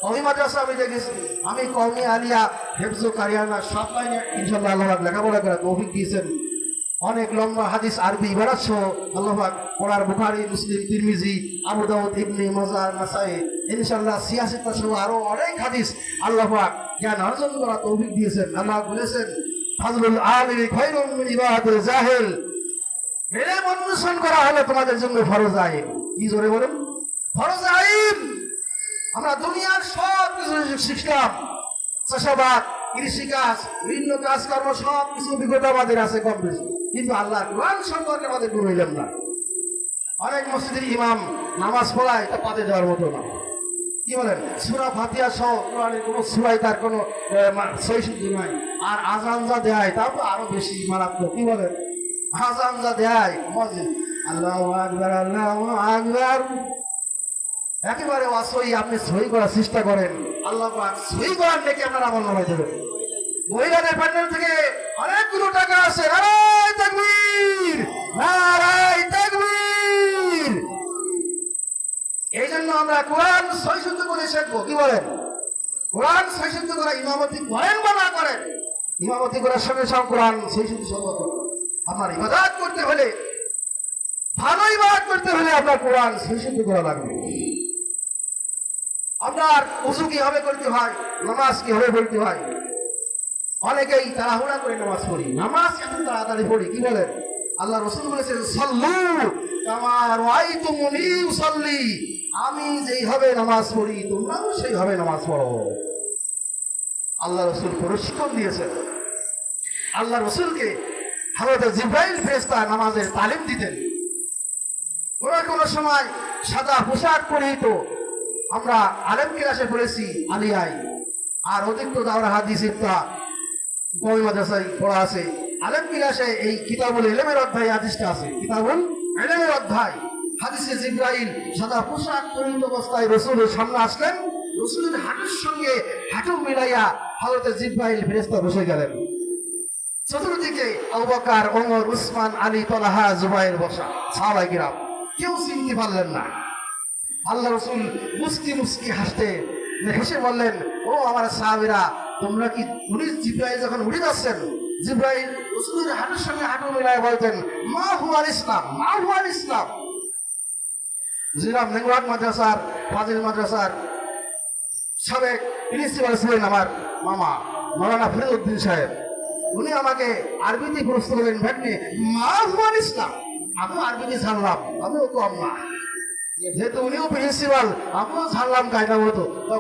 কওমি মাদ্রাসা আমি দেখেছি, আমি কওমি আলিয়া হেফজু কারিয়ানা সব লাইনে ইনশাআল্লাহ আল্লাহ লেখাপড়া করে তৌফিক দিয়েছেন। অনেক লম্বা হাদিস আরবি ইবারত সহ আল্লাহ পাক কোরআন, বুখারী, মুসলিম, তিরমিজি, আবু দাউদ, ইবনে মাজাহ, নাসাই, ইনশাআল্লাহ সিয়াসিতা সহ আরো অনেক হাদিস আল্লাহ পাক জ্ঞান অর্জন করা তৌফিক দিয়েছেন। আল্লাহ বলেছেন ফাজলুল আলিমি খায়রুম মিন ইবাদাতিল জাহিল। ইলম অন্বেষণ করা হলো তোমাদের জন্য ফরজ আইন। কি জোরে বলেন? ফরজ আইন। আমরা দুনিয়ার সব কিছু শিখলাম, চাষাবাদ, কৃষিকাজ, বিভিন্ন কাজকর্ম সব কিছু অভিজ্ঞতা আমাদের আছে কম বেশি, কিন্তু আল্লাহ কোরআন সম্পর্কে আমাদের গুণ হইলাম না। অনেক মসজিদের ইমাম নামাজ পড়ায় তা পাতে দেওয়ার মতো না। কি বলেন? সূরা ফাতিহা সহ কোরআনের কোনো সূরায় তার কোনো সহিষ্ণু নাই। আর আজান যা দেয় তা তো আরো বেশি মারাত্মক। কি বলেন? আজান যা দেয় মসজিদ আল্লাহু আকবার, আল্লাহু আকবার, একেবারে অসই। আপনি সহি করার চেষ্টা করেন, আল্লাহ পাক সহি করার নাকি আপনার আমল নামায় দেবেন। মহিলাদের প্যান্ডেল থেকে অনেকগুলো টাকা আছে, নারায়ে তাকবীর, নারায়ে তাকবীর। এই জন্য আমরা কোরআন সহি শুদ্ধ করে শিখবো। কি বলেন? কোরআন সহি শুদ্ধ করা ইমামতি করেন বা না করেন, ইমামতি করার সঙ্গে সঙ্গে কোরআন সহি শুদ্ধ সম্পর্ক। আপনার ইবাদত করতে হলে, ভালো ইবাদত করতে হলে আপনার কোরআন সহি শুদ্ধ করা লাগবে। আপনার উযু কিভাবে করতে হয়, নামাজ কিভাবে পড়তে হয়। অনেকেই তাড়াহুড়া করে নামাজ পড়ি, নামাজ এত তাড়াতাড়ি পড়ি। কি বলেন? আল্লাহ রাসূল বলেছেন সাল্লু কামা রাআইতুমুনি উসাল্লি, আমি যেইভাবে নামাজ পড়ি তোমরাও সেইভাবে নামাজ পড়ো। আল্লাহ রাসূল প্রশিক্ষণ দিয়েছেন। আল্লাহ রাসূলকে হযরত জিবরাইল ফেরেশতা নামাজের তালিম দিতেন। কোনো সময় সাদা পোশাক পরিহিত, আমরা আলেম ক্লাসে পড়েছি আলিয়ায়, আর অতিরিক্ত দাওরা হাদিস ইফতা কওমি মাদ্রাসায় পড়া আছে। আলেম ক্লাসে এই কিতাবুল ইলমের অধ্যায় হাদিসটা আছে, কিতাবুল ইলমের অধ্যায় হাদিসে জিবরাইল সাদা পোশাক পরিহিত অবস্থায় রাসূলের সামনে আসলেন। রাসূলের হাঁটুর সঙ্গে হাঁটু মিলাইয়া হযরত জিবরাইল ফেরেশতা বসে গেলেন। চতুর্দিকে আবু বকর, ওমর, উসমান, আলী, তালহা, জুবাইর বসা। সাহাবায়ে কিরাম কেউ চিনতে পারলেন না। আল্লাহ রাসূল মুস্কি মুস্কি হেসে বললেন, ও আমার সাহাবীরা, তোমরা কি জিবরাইল যখন উঠে যাচ্ছেন, জিবরাইল রাসূলের হাঁটুর সঙ্গে হাঁটু মিলায় বলতেন মা হুয়াল ইসলাম, মা হুয়াল ইসলাম। জিরাম নেংরাট মাদ্রাসার, ফাজিল মাদ্রাসার সাবেক প্রিন্সিপাল ছিলেন আমার মামা মাওলানা ফরিদউদ্দিন সাহেব। উনি আমাকে আরবিতে প্রশ্ন করলেন, ভাগ্নে মা হুয়াল ইসলাম। আমি আরবিতে জানলাম, আমিও কম না, যেহেতু উনিও প্রিন্সিপাল আমিও জানলাম কায়দা মতো।